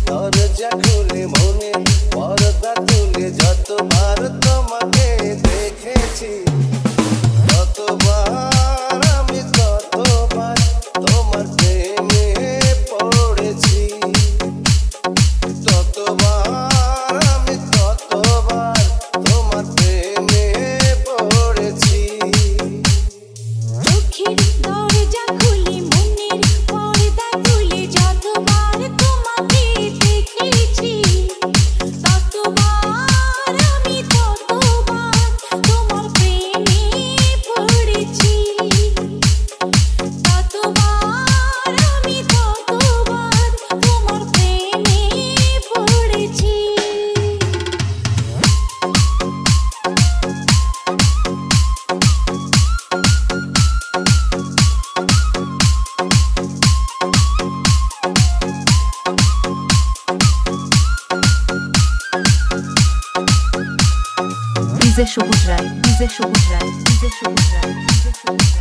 দরজা খুলে মনে পর্দা তুলে যতবার তোমাকে দেখেছি, ততবার আমি ততবার তোমার প্রেমে পড়েছি, ততবার আমি ততবার তোমার প্রেমে পড়েছি। চোখের দরজা খুলে মনের পর্দা তুলে যতবার তোমাকে দেখেছি, ততবার আমি ততবার তোমার প্রেমে পড়েছি, ততবার আমি ততবার তোমার প্রেমে পড়েছি। ডিজে সবুজ রায়, ডিজে সবুজ রায়, ডিজে সবুজ রায়, ডিজে সবুজ রায়।